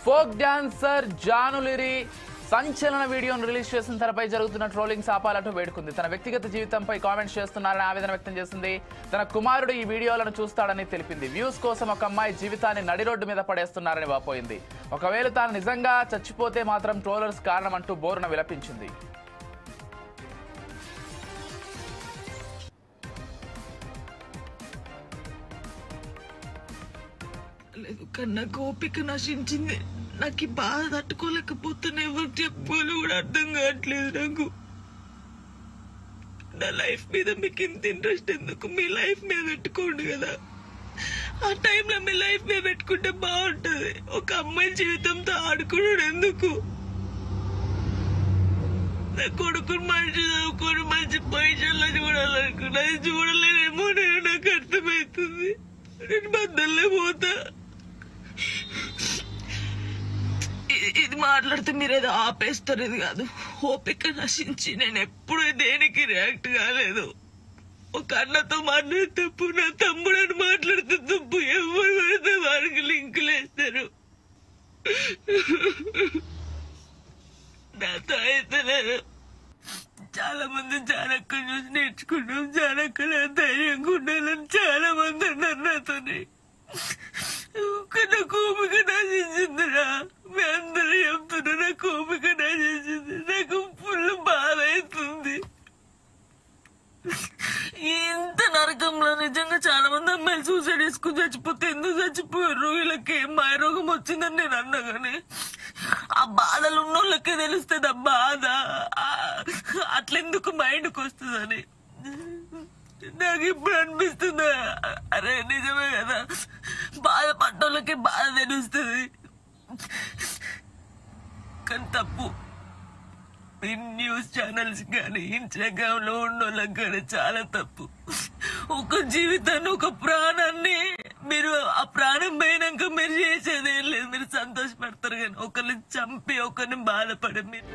Folk dancer జానులిరి సంచలన వీడియోను release చేసిన తనపై జరుగుతున్న ట్రోలింగ్స్ ఆపాలంటూ వేడుకుంది. తన వ్యక్తిగత జీవితంపై కామెంట్స్ చేస్తున్నారని ఆవేదన వ్యక్తం చేసింది. తన కుమారుడు ఈ వీడియోలను చూస్తాడని తెలిపింది. వ్యూస్ కోసం ఒక అమ్మాయి జీవితాన్ని నడి రోడ్డు మీద పడేస్తున్నారని వాపోయింది. ఒకవేళ తాను నిజంగా చచ్చిపోతే మాత్రం ట్రోలర్స్ కారణమంటూ బోరున విలపించింది. నాకు ఓపిక నశించింది. నాకు ఈ బాధ తట్టుకోలేకపోతున్నా. ఎవరు చెప్పుకోవాలో కూడా అర్థం కావట్లేదు నాకు. నా లైఫ్ మీద మీకు ఇంత ఇంట్రెస్ట్ ఎందుకు? మీ లైఫ్ మీద పెట్టుకోండి కదా. ఆ టైంలో మీ లైఫ్ మీద పెట్టుకుంటే బాగుంటది. ఒక అమ్మాయి జీవితంతో ఆడుకున్నాడు ఎందుకు? నా కొడుకుని మంచి చదువుకొని మంచి పొజిషన్లో చూడాలనుకున్నా. అది చూడలేనేమో నేను, నాకు అర్థమవుతుంది. నేను బద్దల్లే పోతా. ఇది మాట్లాడితే మీరేదో ఆపేస్తారు. ఇది కాదు, ఓపిక నశించి నేను ఎప్పుడు దేనికి రియాక్ట్ కాలేదు. ఒక అన్నతో మాట్లాడే తప్పు, నా తమ్ముడని మాట్లాడితే తప్పు. ఎవరు పడితే వారికి లింకులు వేస్తారు. నాతో అయితే లేదు. చాలా మంది జానక్క చూసి నేర్చుకున్నాం. జానక్క ధైర్యంగా ఉండాలని చాలా మంది అన్నారు నాతోని. నాకు ఓపిక నశించిందిరా. మీ అందరూ చెప్తున్నా నాకు ఓపిక నశించింది. నాకు ఫుల్ బాధ అవుతుంది. ఇంత నరకంలో నిజంగా చాలా మంది అమ్మాయిలు సూసైడ్ చేసుకుని చచ్చిపోతే ఎందుకు చచ్చిపోయారు? వీళ్ళకి ఏం మాయరోగం వచ్చిందని నేను అన్నా గానీ ఆ బాధలు ఉన్నోళ్ళకే తెలుస్తుంది. ఆ బాధ అట్లెందుకు మైండ్కి వస్తుందని నాకు ఇప్పుడు అనిపిస్తుంది. అరే నిజమే కదా, బాధపడ్డోళ్ళకి బాధ తెలుస్తుంది. కానీ తప్పు ఈ న్యూస్ ఛానల్స్ కానీ ఇన్స్టాగ్రామ్ లో ఉన్నోళ్ళకి కానీ చాలా తప్పు. ఒక జీవితాన్ని, ఒక ప్రాణాన్ని మీరు ఆ ప్రాణం పోయినాక మీరు చేసేది ఏం లేదు. మీరు సంతోషపడతారు కానీ ఒకరిని చంపి ఒకరిని బాధపడి మీరు